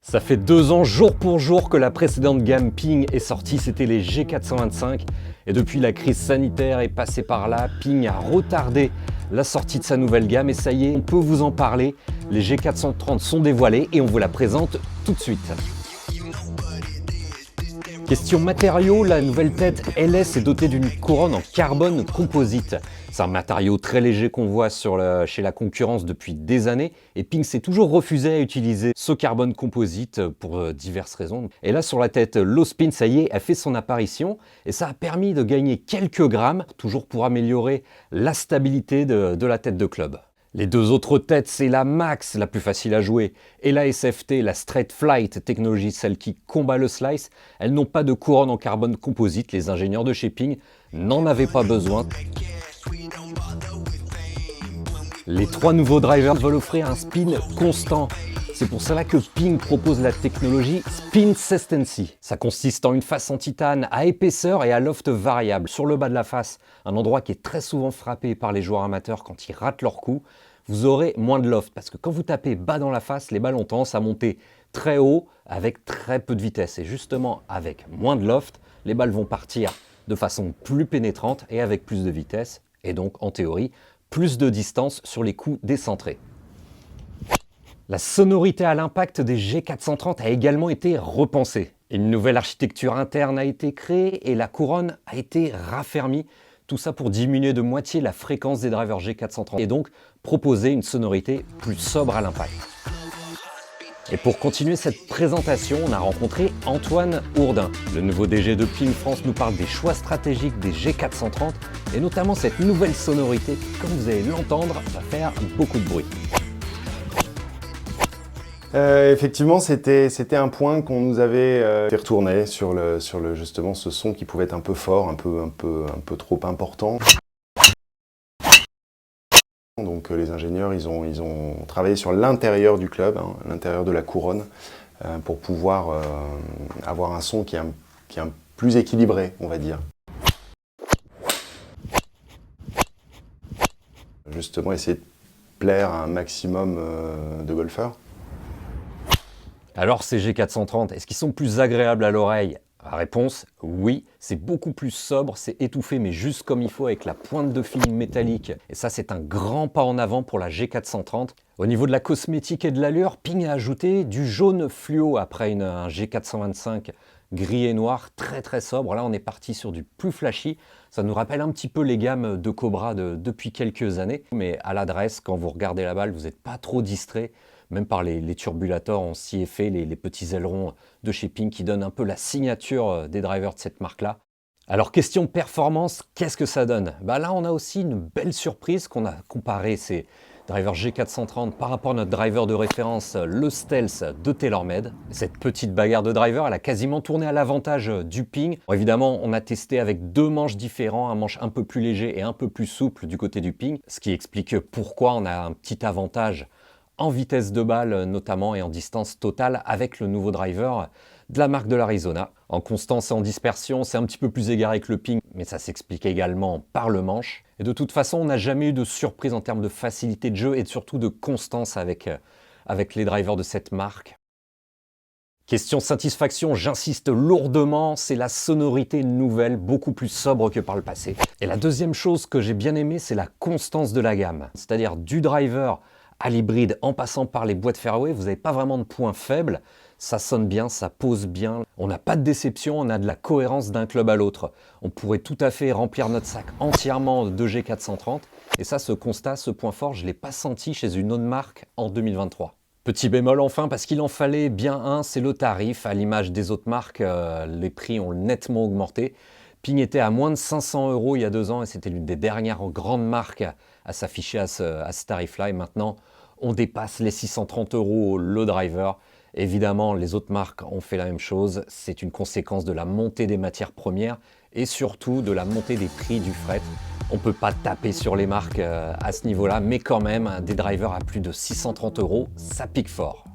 Ça fait 2 ans jour pour jour que la précédente gamme Ping est sortie, c'était les G425. Et depuis la crise sanitaire est passée par là, Ping a retardé la sortie de sa nouvelle gamme et ça y est, on peut vous en parler. Les G430 sont dévoilés et on vous la présente tout de suite. Question matériaux, la nouvelle tête LS est dotée d'une couronne en carbone composite. C'est un matériau très léger qu'on voit chez la concurrence depuis des années et Ping s'est toujours refusé à utiliser ce carbone composite pour diverses raisons. Et là sur la tête Low Spin, ça y est, a fait son apparition et ça a permis de gagner quelques grammes, toujours pour améliorer la stabilité de la tête de club. Les deux autres têtes, c'est la Max, la plus facile à jouer, et la SFT, la Straight Flight, technologie celle qui combat le slice. Elles n'ont pas de couronne en carbone composite, les ingénieurs de chez Ping n'en avaient pas besoin. Les 3 nouveaux drivers veulent offrir un spin constant. C'est pour cela que Ping propose la technologie Spinsistency. Ça consiste en une face en titane à épaisseur et à loft variable sur le bas de la face, un endroit qui est très souvent frappé par les joueurs amateurs quand ils ratent leur coup. Vous aurez moins de loft parce que quand vous tapez bas dans la face, les balles ont tendance à monter très haut avec très peu de vitesse. Et justement, avec moins de loft, les balles vont partir de façon plus pénétrante et avec plus de vitesse. Et donc, en théorie, plus de distance sur les coups décentrés. La sonorité à l'impact des G430 a également été repensée. Une nouvelle architecture interne a été créée et la couronne a été raffermie. Tout ça pour diminuer de moitié la fréquence des drivers G430 et donc proposer une sonorité plus sobre à l'impact. Et pour continuer cette présentation, on a rencontré Antoine Hourdin. Le nouveau DG de Ping France nous parle des choix stratégiques des G430 et notamment cette nouvelle sonorité qui, comme vous allez l'entendre, va faire beaucoup de bruit. Effectivement, c'était un point qu'on nous avait fait retourner sur justement ce son qui pouvait être un peu fort, un peu trop important. Donc les ingénieurs, ils ont travaillé sur l'intérieur du club, l'intérieur de la couronne, pour pouvoir avoir un son qui est plus équilibré, on va dire. Justement, essayer de plaire à un maximum de golfeurs. Alors ces G430, est-ce qu'ils sont plus agréables à l'oreille? La réponse, oui, c'est beaucoup plus sobre, c'est étouffé mais juste comme il faut avec la pointe de feeling métallique. Et ça c'est un grand pas en avant pour la G430. Au niveau de la cosmétique et de l'allure, Ping a ajouté du jaune fluo après un G425 gris et noir très sobre. Là on est parti sur du plus flashy. Ça nous rappelle un petit peu les gammes de Cobra depuis quelques années. Mais à l'adresse, quand vous regardez la balle, vous n'êtes pas trop distrait. Même par les turbulators en scie effet, les petits ailerons de chez Ping qui donnent un peu la signature des drivers de cette marque-là. Alors question performance, qu'est-ce que ça donne? Là on a aussi une belle surprise qu'on a comparé ces drivers G430 par rapport à notre driver de référence, le Stealth de TaylorMade. Cette petite bagarre de driver, elle a quasiment tourné à l'avantage du Ping. Bon, évidemment, on a testé avec 2 manches différents, un manche un peu plus léger et un peu plus souple du côté du Ping, ce qui explique pourquoi on a un petit avantage en vitesse de balle notamment et en distance totale avec le nouveau driver de la marque de l'Arizona. En constance et en dispersion, c'est un petit peu plus égaré que le Ping, mais ça s'explique également par le manche. Et de toute façon, on n'a jamais eu de surprise en termes de facilité de jeu et surtout de constance avec les drivers de cette marque. Question satisfaction, j'insiste lourdement, c'est la sonorité nouvelle, beaucoup plus sobre que par le passé. Et la deuxième chose que j'ai bien aimé, c'est la constance de la gamme. C'est-à-dire du driver à l'hybride en passant par les boîtes fairway, vous n'avez pas vraiment de points faibles, ça sonne bien, ça pose bien, on n'a pas de déception, on a de la cohérence d'un club à l'autre. On pourrait tout à fait remplir notre sac entièrement de G430 et ça, ce constat, ce point fort, je ne l'ai pas senti chez une autre marque en 2023. Petit bémol enfin, parce qu'il en fallait bien un, c'est le tarif. À l'image des autres marques, les prix ont nettement augmenté. Ping était à moins de 500 € il y a 2 ans et c'était l'une des dernières grandes marques à s'afficher à ce tarif-là. Et maintenant, on dépasse les 630 € le driver. Évidemment, les autres marques ont fait la même chose. C'est une conséquence de la montée des matières premières et surtout de la montée des prix du fret. On ne peut pas taper sur les marques à ce niveau-là, mais quand même, des drivers à plus de 630 €, ça pique fort.